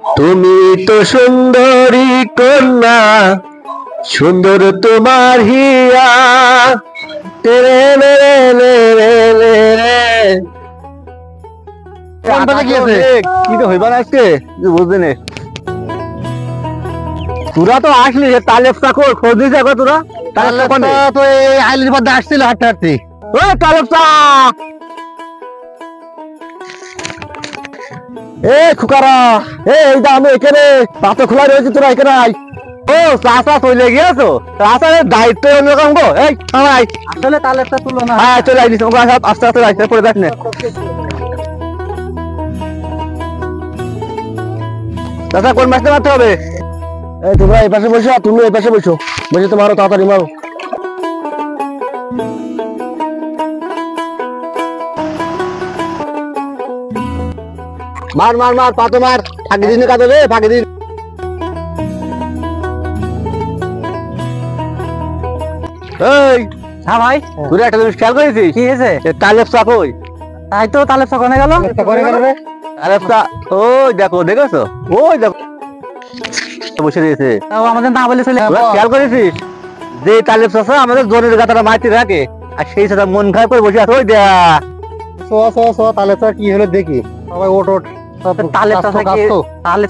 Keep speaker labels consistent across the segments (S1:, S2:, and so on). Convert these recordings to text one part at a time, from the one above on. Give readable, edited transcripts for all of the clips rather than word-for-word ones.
S1: তুমি তো সুন্দরী কন্যা, সুন্দর তোমার হিয়া। রে রে রে রে রে রে। কি তো হইবার আজকে বুঝলি না। তোরা তো আসলি তালেপটা খোঁজ দিয়েছে এখন তোরা। তালেপটা তো এই আইলির মধ্যে আসছিল হাঁটতে হাঁটতে। ও তালেপটা এ খুকারা, এই আমি এখানে পাতা খোলা রয়েছে, তোরা এখানে আয়। ও চাষা চলে গিয়েছো, চাষার দায়িত্ব অন্যরকম গো। এই আসলে তালেপটা তুলো না। হ্যাঁ চলে আইনি, আস্তে আস্তে যাইতে পরে দেখ না। চাষা কোন মাছটা মারতে হবে? এই তোমরা এই পাশে বসো, তুমি এই পাশে বসো, বসে তো মারো, তাড়াতাড়ি মারো। মার মার মার, পাতো মার, ফাঁকি দিন কাটো রে, ফাঁকি দিন। এই হ্যাঁ ভাই, তুই একটা জিনিস খেয়াল করেছিস? কি হয়েছে? তালেপটা কই? তাই তো তালেপটা কোনে গেল? কোনে গেল রে তালেপটা? ওই দেখো, দেখেছো? ওই দেখো বসে রয়েছে। আমাদের না বলে চলে খেয়াল করেছিস যে তালেপটা আমাদের জোরের গাতাটা মাটি রাখে, আর সেই সাথে মন খারাপ করে বসে আছে। ওই দেখ তালেপটা কি হলো দেখি। সবাই ওট ওট। তাহলে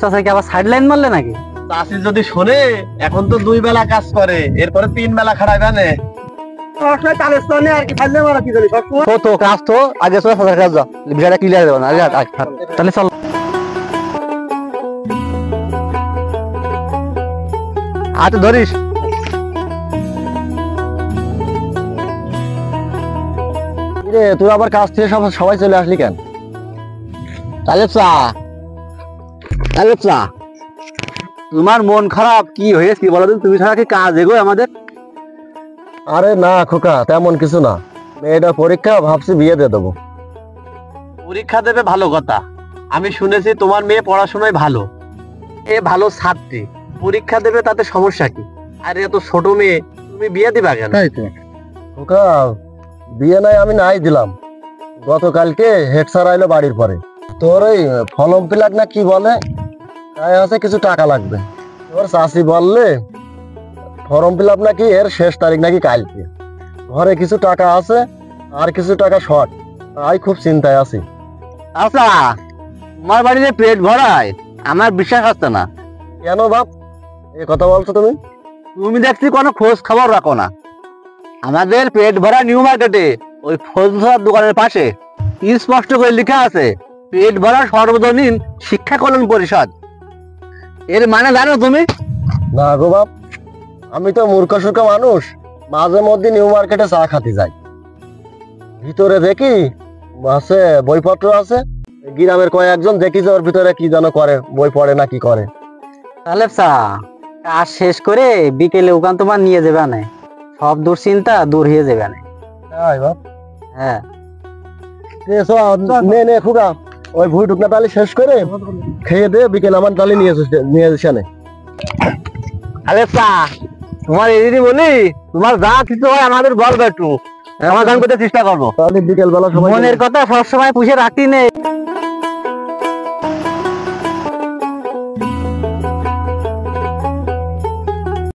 S1: চাষা কি আবার সাইড লাইন মারলে নাকি? চাষি যদি শোনে, এখন তো 2 বেলা কাজ করে, এরপরে 3 বেলা খাড়া জানে। তাহলে চল হাতে ধরিস। তুই আবার কাজ থেকে সবাই চলে আসলি কেন? তোমার মন খারাপ কি হয়েছে বলো? তুমি ছাড়া কি কাজ এগোয় আমাদের? আরে না খোকা, তেমন কিছু না। মেয়েটা পরীক্ষা, ভাবছি বিয়ে দিয়ে দেবো। পরীক্ষা দেবে ভালো কথা, আমি শুনেছি তোমার মেয়ে পড়াশোনায় ভালো, এ ভালো ছাত্রী, পরীক্ষা দেবে তাতে সমস্যা কি? আর এত ছোট মেয়ে, তুমি বিয়ে দিবা কেন? খোকা বিয়ে নাই আমি নাই দিলাম। গতকালকে হেড স্যার আইলো বাড়ির পরে, তোর ওই ফর্ম ফিল আপ না কি বলে, তাই আছে কিছু টাকা লাগবে। তোর চাষি বললে ফর্ম ফিল আপ নাকি এর শেষ তারিখ নাকি কালকে। ঘরে কিছু টাকা আছে আর কিছু টাকা শর্ট, তাই খুব চিন্তায় আছি। আচ্ছা, তোমার বাড়িতে পেট ভরায় আমার বিশ্বাস হচ্ছে না। কেন বাপ এ কথা বলছো তুমি? তুমি দেখছি কোনো খোঁজ খবর রাখো না। আমাদের পেট ভরা নিউ মার্কেটে ওই ফজলুর দোকানের পাশে স্পষ্ট করে লেখা আছে পেট ভরা সর্বজনীন শিক্ষা কল্যাণ পরিষদ। এর মানে জানো তুমি? না গো বাপ, আমি তো মূর্খ সুর্খ মানুষ, মাঝে মধ্যে নিউ মার্কেটে চা খাতে যাই। ভিতরে দেখি আছে বইপত্র আছে, গ্রামের কয়েকজন দেখি যে ওর ভিতরে কি যেন করে, বই পড়ে না কি করে। তাহলে চা কাজ শেষ করে বিকেলে ওখান তোমার নিয়ে যাবে না, সব দুশ্চিন্তা দূর হয়ে যাবে না। হ্যাঁ নে খুকা, ওই ভুই টুকনা তালি শেষ করে খেয়ে দে, বিকেল আমার তালি নিয়ে এসে নে। আরে চা তোমার এদিনই বলি, তোমার যা কিছু হয় আমাদের বলবে, একটু সমাধান করতে চেষ্টা করবো। তাহলে বিকেল বেলা মনের কথা সবসময় পুষে রাখি নেই।